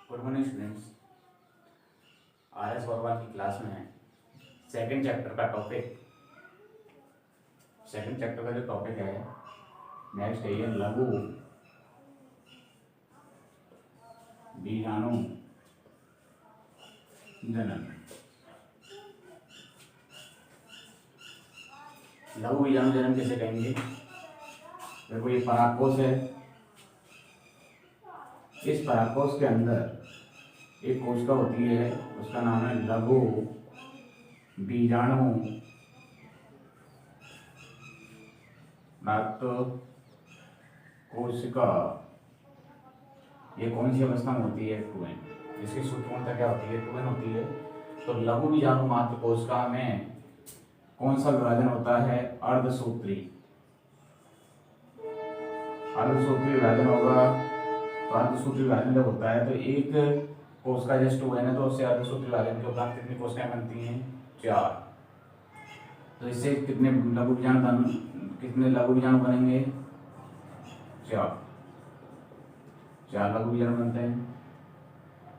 Good morning students. R S भगवान की class में सेकंड चैप्टर का जो टॉपिक है नेक्स्ट है ये लघु बीजाणु जनन। लघु बीजाणु जनन कैसे कहेंगे? देखो ये परागकोश है। इस परागकोश के अंदर एक कोशिका होती है, उसका नाम है लघु बीजाणु कोशिका। ये कौन सी अवस्था में होती है? टूएन। इसकी सूत्रता क्या होती है? टूएन होती है। तो लघु बीजाणु मात्र कोशिका में कौन सा विभाजन होता है? अर्धसूत्री। अर्धसूत्री विभाजन होगा। तो अर्धसूत्री विभाजन जब होता है तो एक कोशिका जैसे टूएन है तो उससे अर्धसूत्री विभाजन के उपरांत कितनी कोशिकाएं बनती हैं? 4। तो इससे कितने लघु बीजाणु बनेंगे? 4 लघु बीजाणु बनते हैं।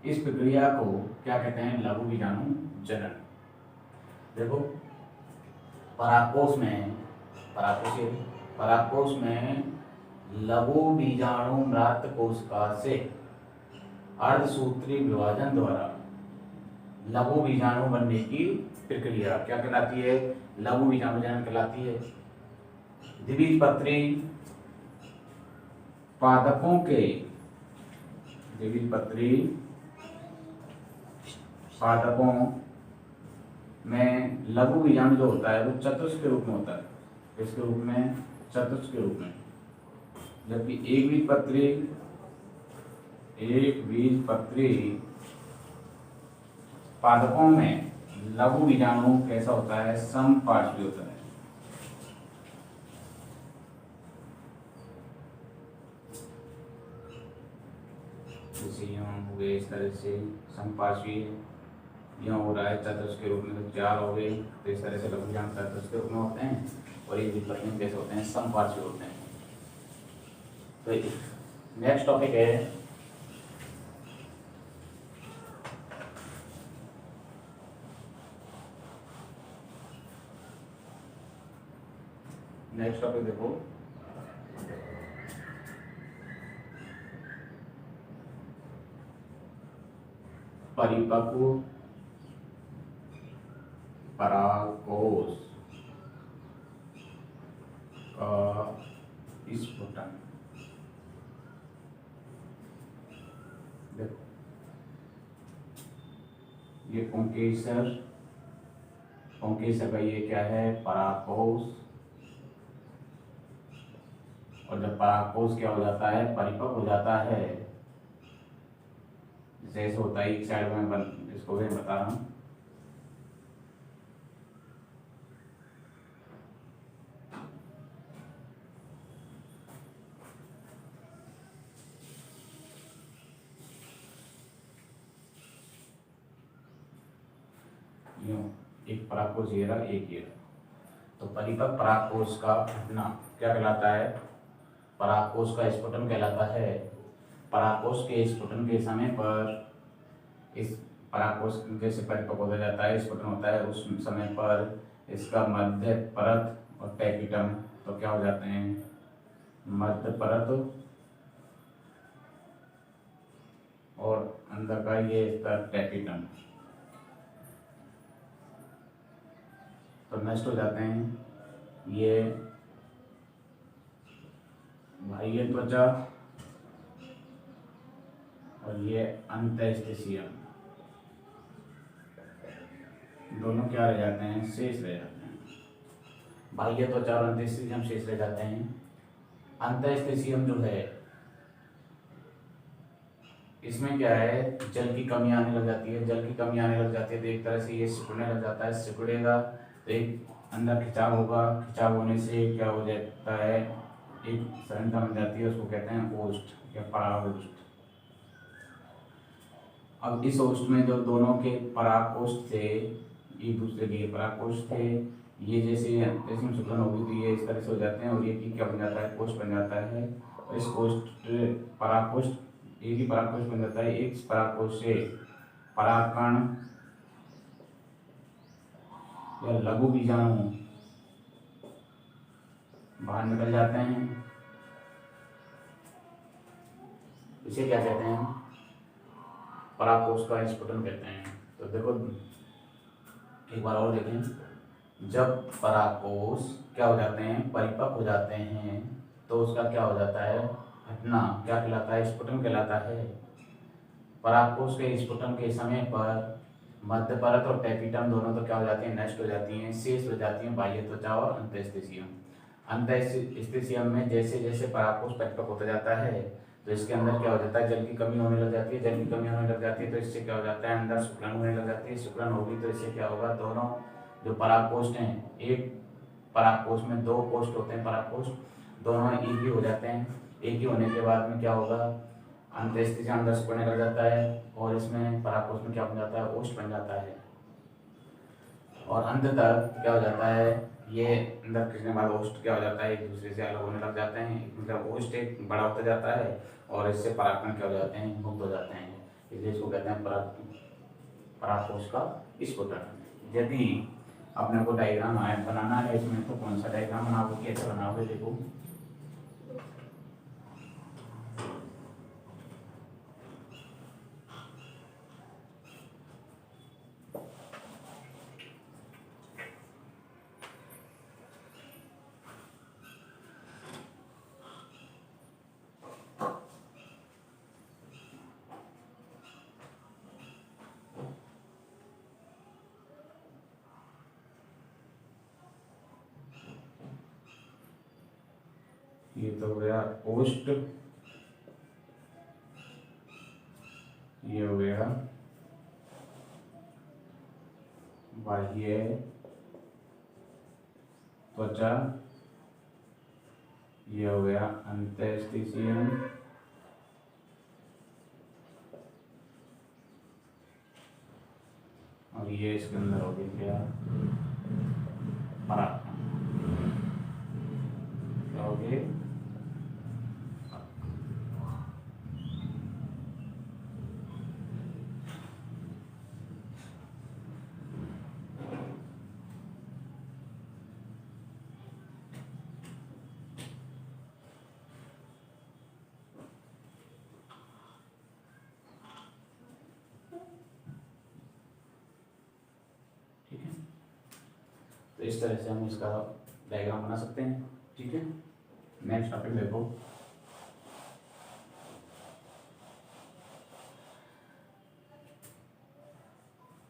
इस प्रक्रिया को क्या कहते हैं? लघु बीजाणु जनन। देखो परागकोश में लघु बीजाणु मृत कोशिका से अर्धसूत्री विभाजन द्वारा लघु बीजाणु बनने की प्रक्रिया क्या कहलाती है? लघु बीजाणु जनन कहलाती है। द्विबीजपत्री पादपों में लघु बीजाणु जो होता है वो चतुष्क के रूप में होता है। इसके रूप में चतुष्क के रूप में, जबकि एक बीजपत्री पादपों में लघु बीजाणु कैसा होता है? समपार्श्वी होता है। इस तरह से समपार्श्वी यहाँ हो रहा है चतुष्क के रूप में, तो 4 हो गए। तो इस तरह से लघु बीजाणु चतुष्क के रूप में होते हैं और ये बीजपत्री कैसे होते हैं? समपार्श्वी होते हैं। तो नेक्स्ट टॉपिक है देखो परिपक्व परागकोश का स्फुटन। देखो ये पुंकेसर का ये क्या है? परागकोश। और जब परागकोश क्या हो जाता है? परिपक्व हो जाता है। जैसे होता है एक साइड में इसको भी बता रहा हूँ। एक परागकोश ये रहा, एक ये रहा। तो परिपक्व परागकोश का फटना क्या कहलाता है? परागकोश का स्फुटन कहलाता है। परागकोश के स्फुटन के समय पर इस परागकोश जैसे परिपक्व हो जाता है, स्फुटन होता है, उस समय पर इसका मध्य परत और टैपिटम तो क्या हो जाते हैं? मध्य परत और अंदर का ये टैपिटम तो नष्ट हो जाते हैं। ये बाह्य त्वचा और ये अंतःस्थिशियम दोनों क्या रह जाते हैं? शेष रह जाते हैं। बाह्य त्वचा और अंतःस्थिशियम शेष रह जाते हैं। अंतःस्थिशियम जो है इसमें क्या है? जल की कमी आने लग जाती है। तो एक तरह से ये सिकुड़ने लग जाता है। सिकुड़ेगा तो एक अंदर खिंचाव होगा। खिंचाव होने से क्या हो जाता है? एक संरचना बन जाती है, उसको कहते हैं ओष्ठ या परागोष्ठ। अब इस ओष्ठ में जो दोनों के परागकोष्ठ थे, एक दूसरे के परागकोष्ठ थे, ये जैसे सिकुड़न होगी तो ये इस तरह से हो जाते हैं और ये क्या बन जाता है? कोष्ठ बन जाता है। और इस कोष्ठ परागकोष्ठ एक ही परागकोश बन जाता है। एक परागकोश से परागकण या लघु बीजाणु बाहर निकल जाते हैं। इसे क्या कहते हैं? परागकोश का स्फुटन कहते हैं। तो देखो एक बार और देखें, जब परागकोश क्या हो जाते हैं, परिपक्व हो जाते हैं, तो उसका क्या हो जाता है, घटना क्या कहलाता है, स्फुटन कहलाता है। परागकोश के स्फुटन के समय पर मध्य परत और टेपिटम दोनों तो क्या हो जाती हैं, नष्ट हो जाती हैं, शेष हो जाती हैं बाह्य त्वचा और अंतःस्थिशियम। अंतःस्थिशियम में जैसे जैसे परागकोश परिपक्व होता जाता है तो इसके अंदर क्या हो जाता है, जल की कमी होने लग जाती है। जल की कमी होने लग जाती है तो इससे क्या हो जाता है, अंदर सिकुड़न होने लग जाती है। सिकुड़न होगी तो इससे क्या होगा, दोनों जो परागकोश हैं, एक परागकोश में दो कोष्ठ होते हैं, परागकोश दोनों एक ही हो जाते हैं। एक ही होने के बाद में क्या होगा, अंतःस्थिशियम अंदर सिकुड़ने लग जाता है और इसमें परागकोश में क्या बन जाता है, ओष्ठ बन जाता है। और अंततः क्या हो जाता है, ये अंदर खींचने वाला ओष्ठ क्या हो जाता है, एक दूसरे से अलग होने लग जाते हैं। मतलब ओष्ठ एक बड़ा होता जाता है और इससे परागकण क्या हो जाते हैं, मुक्त हो जाते हैं। इसलिए इसको कहते हैं परागकोश का स्फुटन। यदि अपने को डायग्राम बनाना है इसमें, तो कौन सा डायग्राम बनाओगे, कैसे बनाओगे, देखो ये तो हो गया ओष्ठ, ये हो गया बाह्य त्वचा, ये हो गया अंतःस्थिशियम, और ये इसके अंदर हो गया क्या, परागकण। क्या हो गए, ठीक है। तो इस तरह से हम इसका डायग्राम बना सकते हैं, ठीक है। नेक्स्ट टॉपिक देखो,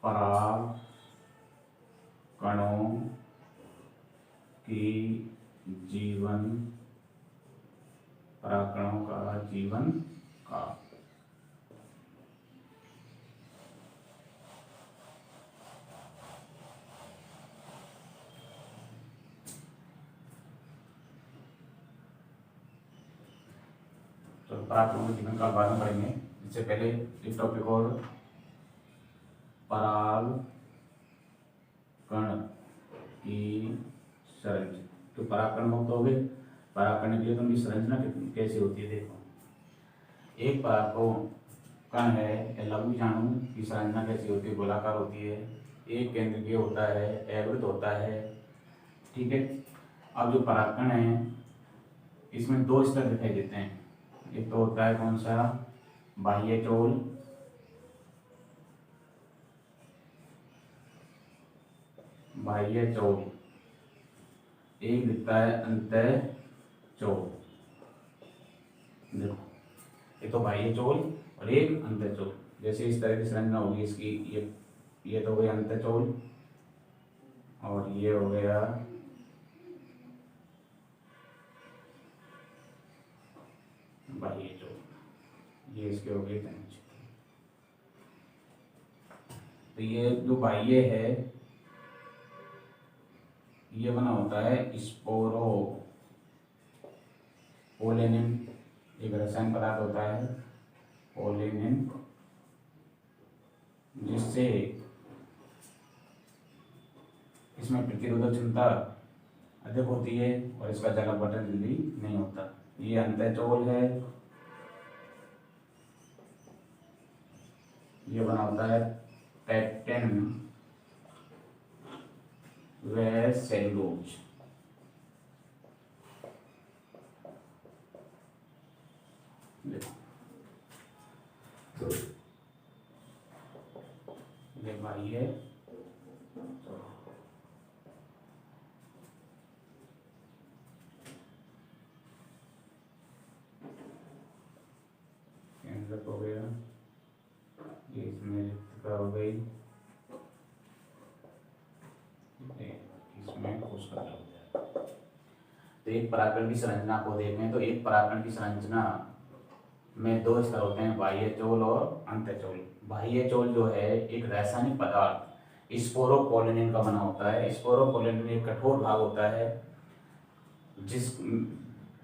परागकणों की जीवन, परागकणों का जीवन काल। तो परागकणों के जीवन काल बाद में पढ़ेंगे। इससे पहले एक टॉपिक और, परागकण की संरचना। तो परागकण मुक्त हो गए, परागकण के लिए तो उनकी संरचना कैसी होती है, देखो एक परागकण है या लघु बीजाणु की संरचना कैसी होती है, गोलाकार होती है, एक केंद्रीय होता है, अवृत होता है, ठीक है। अब जो परागकण है इसमें दो स्तर दिखाई देते हैं। एक तो होता है कौन सा, बाह्य चोल, बाह्य चोल, एक दिखता है अंतः चोल। देखो एक तो बाह्य चोल और एक अंतः चोल। जैसे इस तरह की संरचना होगी इसकी, ये तो हो गया अंतः चोल और ये हो गया बाह्य चोल, ये इसके हो गए तंज। तो ये जो बाह्य है ये बना होता है स्पोरोपोलेनिन, एक रसायन पदार्थ होता है पोलेनिन, जिससे इसमें प्रतिरोधक क्षमता अधिक होती है और इसका जल अपघटन जल्दी नहीं होता। ये अंतःचोल है ये बना होता है पेक्टिन व सेलुलोज। ये भाई है हो गया, ये इसमें रिक्तिका हो गई, इसमें कोशिका हो गया। तो एक परागकण की संरचना को देखें तो एक परागकण की संरचना में दो स्तर होते हैं, बाह्य चोल और अंतःचोल। बाह्य चोल जो है एक रासायनिक पदार्थ स्पोरोपोलिन का बना होता है। स्पोरोपोलिन एक कठोर भाग होता है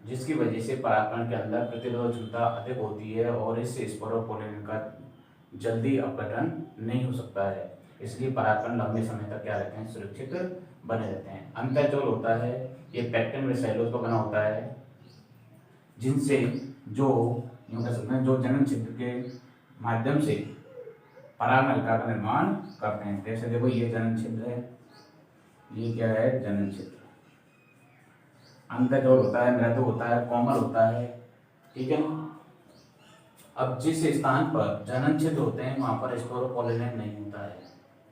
जिसकी वजह से परागकण के अंदर प्रतिरोधक क्षमता अधिक होती है और इस स्पोरोपोलिन का जल्दी अपघटन नहीं हो सकता है, इसलिए परागकण लंबे समय तक क्या रहते हैं, सुरक्षित बने रहते हैं। अंतःचोल होता है ये पेक्टिन व सेलुलोज का बना होता है, जिनसे जो यूं कह सकते हैं जो जनन छिद्र के माध्यम से परागनलिका का निर्माण करते हैं। जैसे देखो ये जनन छिद्र है, ये क्या है, जनन छिद्र। अंतःचोल होता है मृदु होता है, कोमल होता है, ठीक है ना। अब जिस स्थान पर जनन छिद्र होते हैं वहां पर स्पोरोपोलिन नहीं होता है।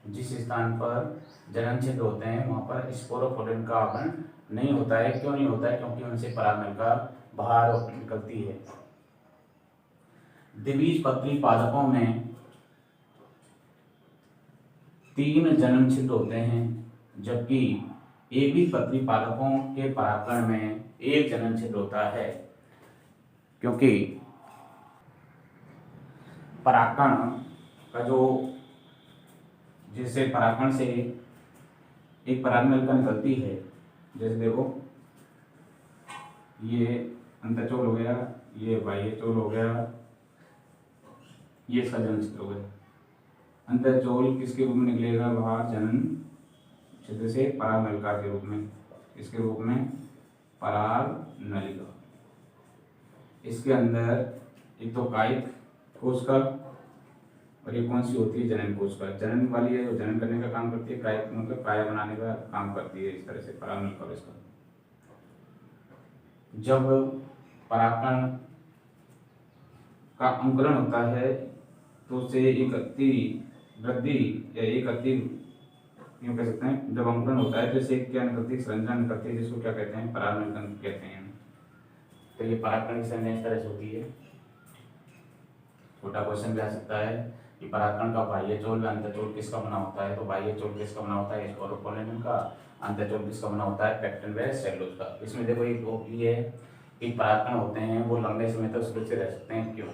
जिस स्थान पर जनन छिद्र होते हैं वहां पर स्पोरोपोलिन का आवरण नहीं होता है। क्यों नहीं होता है? क्योंकि उनसे परागनलिका बाहर निकलती है। द्विबीजपत्री पादपों में 3 जनन छिद्र होते हैं, जबकि एकबीजपत्री पादपों के परागकण में 1 जनन छिद्र होता है। क्योंकि परागकण का जो जैसे परागकण से एक परागनलिका निकलती है, जैसे देखो ये अंतःचोल हो गया, ये बाह्यचोल हो गया, ये इसका जनन छिद्र हो गया। अंतःचोल किसके रूप में निकलेगा बाहर, जनन छिद्र से परागनलिका के रूप में, इसके रूप में परागनलिका। इसके अंदर एक तो कायिक कोशिका और ये कौन सी होती है, जनन कोशिका। जनन वाली है जो जनन करने का काम करती है, कायिक मतलब काया बनाने का काम करती है। इस तरह से परागनलिका इसका जब परागकण का अंकुरण होता है तो उसे एक अति वृद्धि या एक अति यूँ कह सकते हैं, जब अंकुरण होता है तो इसे क्या निकलती है, संरचना निकलती है, जिसको क्या कहते हैं, परागनलिका कहते हैं। तो ये परागकण की संरचना इस तरह से होती है। छोटा क्वेश्चन भी आ सकता है कि परागकण का बाह्यचोल व अंतःचोल किसका बना होता है। तो बाह्यचोल किसका बना होता है, स्पोरोपोलिन का। अंतःचोल किसका बना होता है, पेक्टिन व सेलुलोज का। इसमें देखो एक दो ये है कि परागकण होते हैं वो लंबे समय तक सुरक्षित रह सकते हैं। क्यों?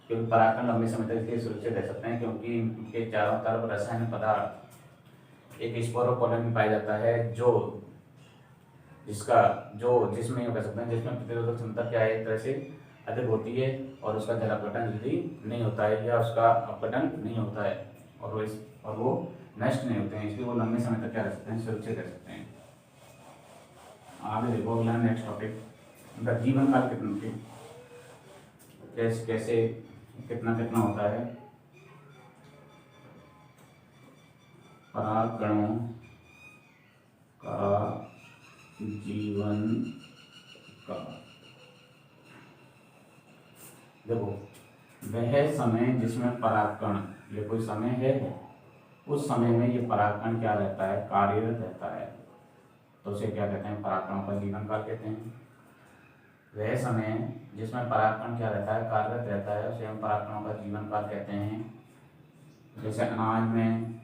क्योंकि परागकण लंबे समय तक इसलिए सुरक्षित रह सकते हैं क्योंकि इनके चारों तरफ रासायनिक पदार्थ एक स्पोरोपोलिन में पाया जाता है जिसमें कह सकते हैं जिसमें प्रतिरोधक क्षमता क्या है, एक तरह से अधिक होती है और उसका जल अपघटन जल्दी नहीं होता है या उसका अपघटन नहीं होता है और वो नष्ट नहीं होते हैं, इसलिए वो लंबे समय तक क्या रह सकते हैं, सुरक्षित रह सकते हैं। आगे देखो अगला नेक्स्ट टॉपिक, उनका जीवन काल कैसे कितना होता है। परागकणों का जीवन काल, देखो वह समय जिसमें परागकण, ये कोई समय है, उस समय में ये परागकण क्या रहता है, कार्यरत रहता है, तो उसे क्या कहते हैं, परागकणों का जीवन काल कहते हैं। वह समय जिसमें परागकण क्या रहता है, कार्यरत रहता है, उसे हम परागकणों का जीवन काल कहते हैं। जैसे अनाज में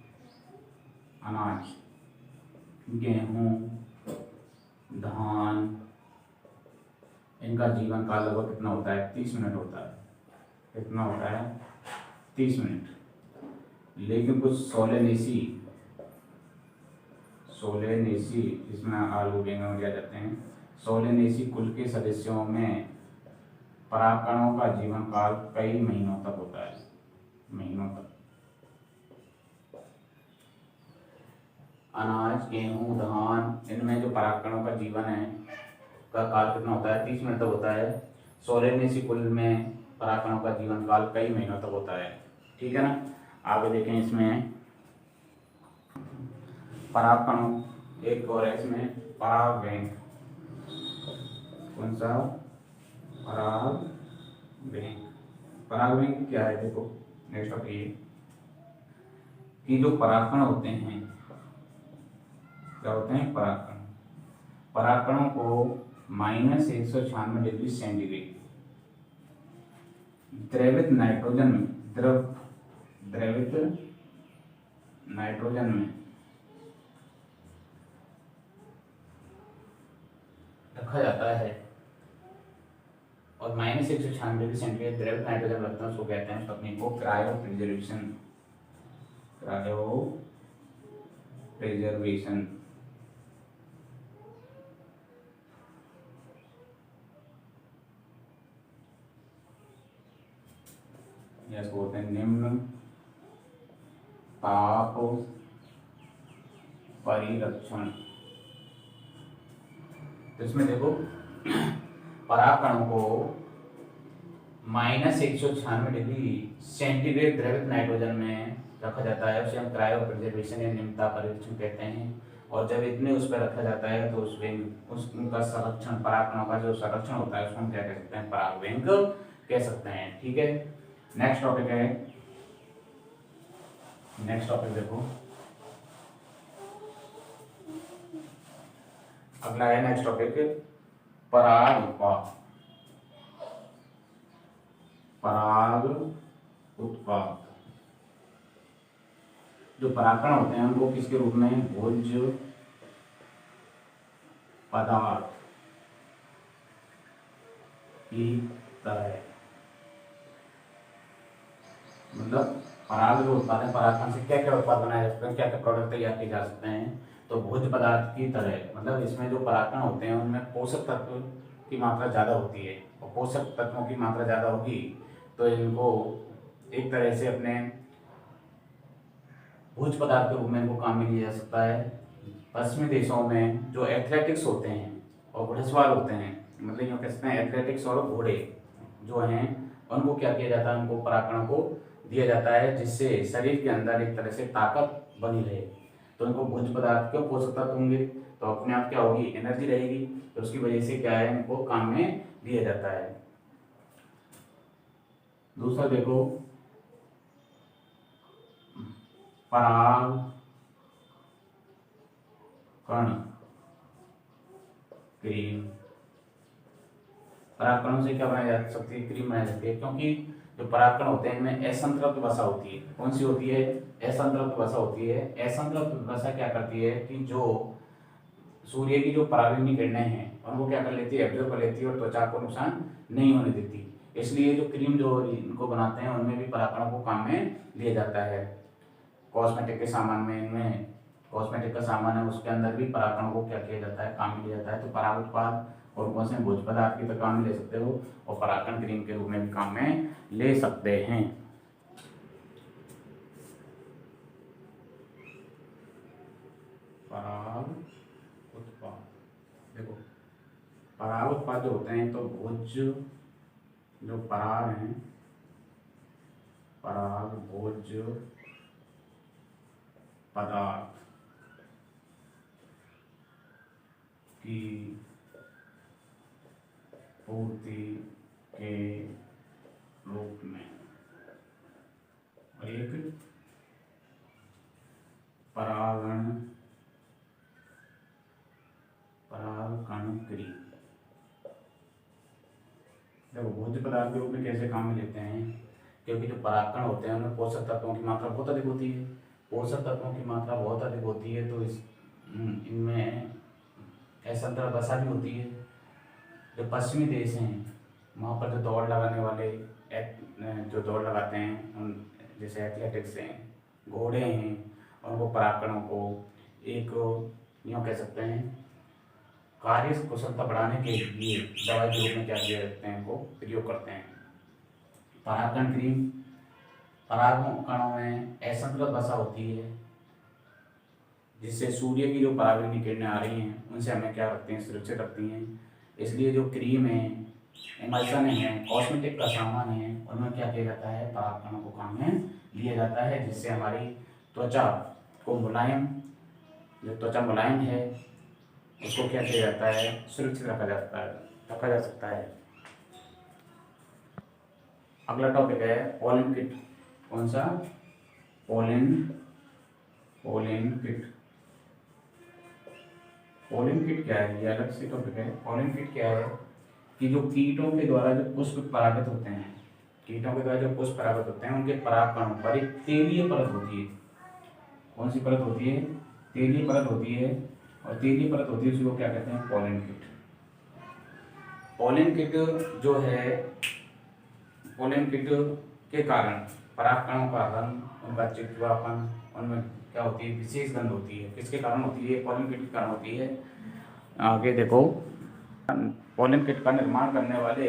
गेहूँ, धान, इनका जीवन काल लगभग कितना होता है, 30 मिनट होता है। कितना होता है, 30 मिनट। लेकिन कुछ सोलेनेसी जिसमें आलू गेहूँ दिया जाते हैं, सोलेनेसी कुल के सदस्यों में परागकणों का जीवन काल कई महीनों तक होता है, महीनों तक। अनाज, गेहूँ, धान, इनमें जो परागकणों का जीवन है का काल कितना होता है, 30 मिनट तक होता है। सोलेनेसी कुल में परागकणों का जीवन काल कई महीनों तक होता है, ठीक है ना। आगे देखें, इसमें परागकणों, एक और है इसमें परागवेग। कौन सा? परागवेग। परागवेग क्या है? देखो नेक्स्ट टॉपिक ये कि जो परागकण होते हैं, क्या होते हैं? परागकण। परागकणों को -196 डिग्री सेंटीग्रेड द्रवित नाइट्रोजन में, द्रवित नाइट्रोजन में रखा जाता है, और -196 डिग्री सेंटीग्रेड द्रवित नाइट्रोजन रखते हैं, उसको कहते हैं, उस तकनीक को क्रायो प्रिजर्वेशन। Cryo preservation. इसको बोलते हैं निम्न ताप परिरक्षण। तो इसमें देखो परागकणों को -196 डिग्री सेंटीग्रेड द्रवित नाइट्रोजन में रखा जाता है, उसे हम क्रायो प्रिजर्वेशन या निम्न ताप परिरक्षण कहते हैं। और जब इतने उस पर रखा जाता है तो उनका संरक्षण, परागकणों का जो संरक्षण होता है उसको हम क्या कह सकते हैं? परागवेग कह सकते हैं। ठीक है, नेक्स्ट टॉपिक है, नेक्स्ट टॉपिक देखो, अगला है नेक्स्ट टॉपिक पराग उत्पाद। पराग उत्पाद। जो परागकण होते हैं उनको किसके रूप में? भोज्य पदार्थ की तरह, मतलब पराग जो उत्पाद है, परागकण से क्या क्या उत्पाद बनाए जा सकते हैं, क्या क्या प्रोडक्ट तैयार किए जा सकते हैं, तो भोज्य पदार्थ की तरह, मतलब इसमें जो परागकण होते हैं उनमें पोषक तत्व की मात्रा ज़्यादा होती है, और पोषक तत्वों की मात्रा ज़्यादा होगी तो इनको एक तरह से अपने भोज्य पदार्थ के रूप में इनको काम में लिया जा सकता है। पश्चिमी देशों में जो एथलेटिक्स होते हैं और घुड़सवार होते हैं, मतलब यूँ कह सकते हैं एथलेटिक्स और घोड़े जो हैं, उनको क्या किया जाता है? उनको परागकणों को दिया जाता है, जिससे शरीर के अंदर एक तरह से ताकत बनी रहे। तो इनको भोज्य पदार्थ के पोषक तत्व होंगे तो अपने आप क्या होगी? एनर्जी रहेगी, तो उसकी वजह से क्या है? इनको काम में दिया जाता है। दूसरा देखो, परागकण क्रीम। परागकणों से क्या बनाई जा सकती है? क्रीम बनाई जाती है, क्योंकि जो परागकण होते हैं इनमें असंतृप्त वसा होती है। कौन सी होती है? असंतृप्त वसा होती है। असंतृप्त वसा क्या करती है कि जो सूर्य की जो पराबैंगनी किरणें हैं उनको क्या कर लेती है? एब्जॉर्ब कर लेती है और त्वचा को नुकसान नहीं होने देती। इसलिए जो क्रीम जो इनको बनाते हैं उनमें भी परागकणों को काम में लिया जाता है। कॉस्मेटिक के सामान में, इनमें कॉस्मेटिक का सामान है उसके अंदर भी परागकणों को क्या किया जाता है? काम में लिया जाता है। तो पराग उत्पाद और कौन से भोज्य पदार्थ की तो काम में ले सकते हो, और परागकण क्रीम के रूप में भी काम में ले सकते हैं। पराग उत्पाद देखो, पराग उत्पाद जो होते हैं तो भोज्य जो पराग हैं, पराग भोज्य पदार्थ की पूर्ति के रूप में, और एक परागकण क्रिया। देखो भोज्य पदार्थ के रूप में कैसे काम में लेते हैं? क्योंकि जो परागकण होते हैं उनमें पोषक तत्वों की मात्रा बहुत अधिक होती है। पोषक तत्वों की मात्रा बहुत अधिक होती है तो इनमें असंतृप्त वसा भी होती है। जो पश्चिमी देश हैं वहाँ पर जो दौड़ लगाने वाले जो दौड़ लगाते हैं, जैसे एथलेटिक्स हैं, घोड़े हैं, उनको परागकणों को एक यूँ कह सकते हैं कार्य कुशलता बढ़ाने के लिए दवाई के रूप में क्या किया जाते हैं? इनको प्रयोग करते हैं। परागकण क्रीम, परागकणों में असंतृप्त वसा होती है जिससे सूर्य की जो पराबैंगनी किरणें आ रही हैं उनसे हमें क्या रखती हैं? सुरक्षित रखती हैं। इसलिए जो क्रीम है, इमल्शन है, कॉस्मेटिक का सामान है, उनमें क्या किया जाता है, परागकणों को काम में लिया जाता है, जिससे हमारी त्वचा को मुलायम, जो त्वचा मुलायम है उसको क्या किया जाता है, सुरक्षित रखा जा सकता है। अगला टॉपिक है पोलन किट। कौन सा? Pollen kit. पोलन किट क्या है, ये अलग से टॉपिक है। पोलन किट क्या है कि जो कीटों के द्वारा जो पुष्प परागित होते हैं, कीटों के द्वारा जो पुष्प परागित होते हैं, उनके परागकणों पर एक तेलीय परत होती है। कौन सी परत होती है? तेलीय परत होती है। और तेलीय परत होती है, उसको क्या कहते हैं? Pollen kit. पोलन किट जो है, पोलन किट के कारण परागकणों का रंग, उनका चिड़चिड़ापन, उनमें क्या होती है, विशेष गंध होती है। किसके कारण होती है? पोलन किट के कारण होती है। आगे देखो, पोलन किट का निर्माण करने वाले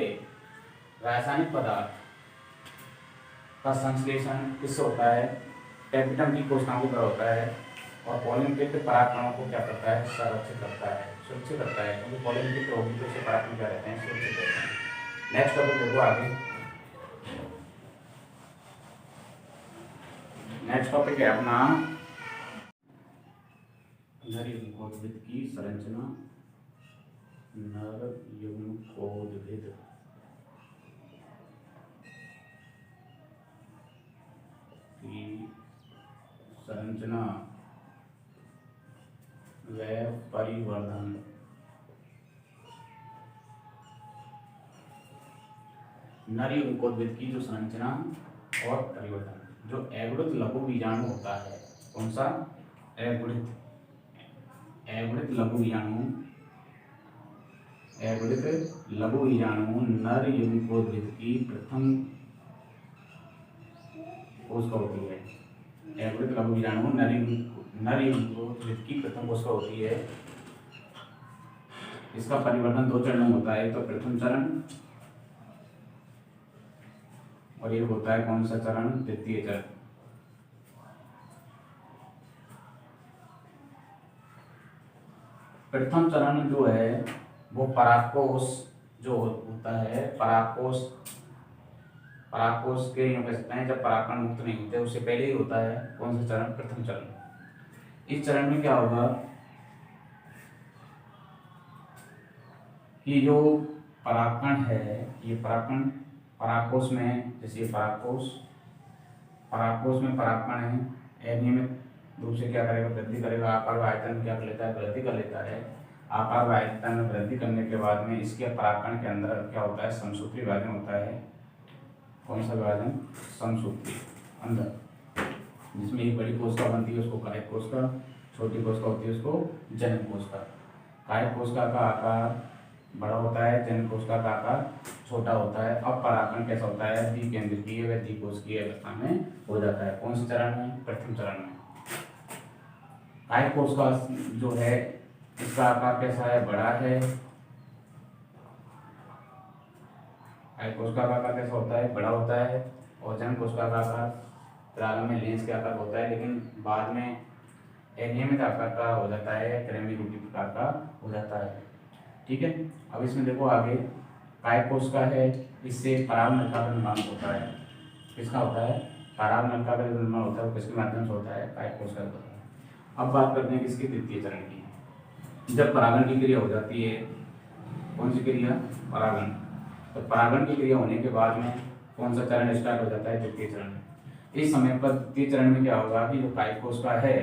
रासायनिक पदार्थ का संश्लेषण किससे होता है? टेपिटम की कोशिकाओं की तरह होता है। और पोलन किट परागकणों को क्या करता है? संरक्षित करता है, सुरक्षित करता है, क्योंकि पोलन किट होगी तो उसे परागकण क्या रहते हैं? सुरक्षित रहते हैं। नेक्स्ट टॉपिक देखो आगे। नेक्स्ट टॉपिक है अपना नर युग्मकोद्भिद की संरचना। नर युग्मकोद्भिद की संरचना व परिवर्धन। नर युग्मकोद्भिद की जो संरचना और परिवर्तन, जो एगुणित लघु बीजाणु होता है। कौन सा? एगुणित लघु बीजाणु। एगुणित लघु बीजाणु नर युग्मकोद्भिद की प्रथम कोशिका होती है। एगुणित लघु बीजाणु नर युग्मकोद्भिद की प्रथम कोशिका होती है। इसका परिवर्तन 2 चरणों में होता है। तो प्रथम चरण, और ये होता है कौन सा चरण? द्वितीय चरण। प्रथम चरण जो है वो परागकोश जो होता है, परागकोश के यूं कह सकते हैं, जब परागकण मुक्त नहीं होते उससे पहले ही होता है। कौन सा चरण? प्रथम चरण। इस चरण में क्या होगा कि जो परागकण है, ये परागकण परागकोश में, जैसे ये परागकोश में परागकण है, अनियमित रूप से क्या करेगा? वृद्धि करेगा। आकार व आयतन क्या कर लेता है? वृद्धि कर लेता है। आकार व आयतन में वृद्धि करने के बाद में इसके परागकण के अंदर क्या होता है? समसूत्री विभाजन होता है। कौन सा विभाजन? समसूत्री अंदर, जिसमें एक बड़ी कोशिका बनती है उसको कायिक कोशिका, छोटी कोशिका होती है उसको जनन कोशिका। कायिक कोशिका का आकार बड़ा होता है, जनन कोशिका का आकार छोटा होता है। अब परागकण कैसा होता है? द्विकेंद्रकीय व द्विकोशिकीय अवस्था में हो जाता है। कौन से चरण में? प्रथम चरण में। कायिक कोशिका जो है इसका आकार कैसा है? बड़ा है। कायिक कोशिका का आकार कैसा होता है? बड़ा होता है। और जनन कोशिका का आकार प्रारंभ में लेंस के आकार होता है, लेकिन बाद में अनियमित आकार का हो जाता है, क्रमी रूपी प्रकार का हो जाता है। ठीक है। अब इसमें देखो आगे, कायिक कोशिका है, इससे परागनलिका का निर्माण होता है। किसका होता है? परागनलिका का निर्माण होता है, वो किसके माध्यम से होता है? कायिक कोशिका का होता है। अब बात करते हैं किसकी? द्वितीय चरण की। जब परागण की क्रिया हो जाती है, कौन सी क्रिया? परागण। तो परागण की क्रिया होने के बाद में कौन सा चरण स्टार्ट हो जाता है? द्वितीय चरण। इस समय पर द्वितीय चरण में क्या होगा कि जो कायिक कोशिका है,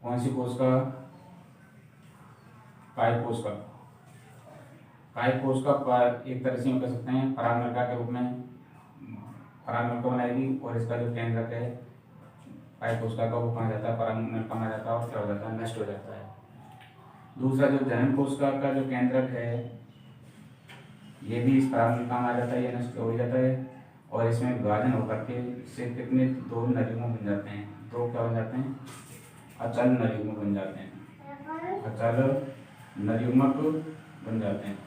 कौन सी कोशिका? कायिक कोशिका। कायिक कोशिका पर एक तरह से हम कह सकते हैं परागनलिका के रूप में परागनलिका बनाएगी, और इसका जो केंद्रक है कायिक कोशिका का, वो कहाँ जाता है? परागनलिका में जाता है, और क्या हो जाता है? नष्ट हो जाता है। दूसरा जो जनन कोशिका का जो केंद्रक है, ये भी इस परागनलिका में आ जाता है, ये नष्ट हो जाता है, और इसमें विभाजन होकर के इससे कितने? 2 नरयुग्म बन जाते हैं। 2 क्या बन जाते हैं? अचल नरयुग्म बन जाते हैं। अचल नरयुग्मक बन जाते हैं।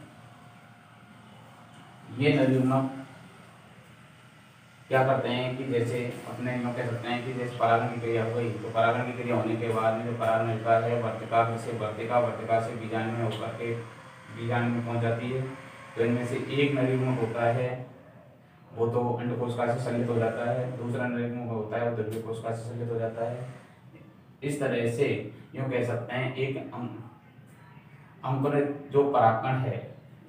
ये नरयुग्मक क्या करते हैं कि जैसे अपने में कह सकते हैं कि जैसे परागण की क्रिया हो गई, तो परागण की क्रिया होने के बाद में जो परागनलिका है वर्तिका से बीजाणु में होकर के बीजाणु में पहुंच जाती है। तो इनमें से एक नरयुग्मक होता है वो तो अंड कोशिका से संलित हो जाता है, दूसरा नलिग्मुख होता है वो द्रव्य कोशिका से संलित हो जाता है। इस तरह से यूँ कह सकते हैं एक अंकुरित जो परागकण है,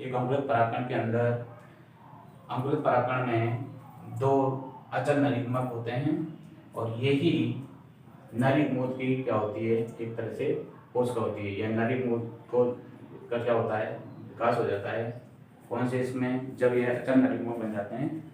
एक अंकुरित परागकण के अंदर अंकुरित परागकण में दो अचल नलिग्मक होते हैं और यही नलिग्मूत्र की क्या होती है, एक तरह से कोशिका होती है। यह नलिग्मूत्र को का क्या होता है, विकास हो जाता है कौन से इसमें, जब यह अचल नलिग्मक बन जाते हैं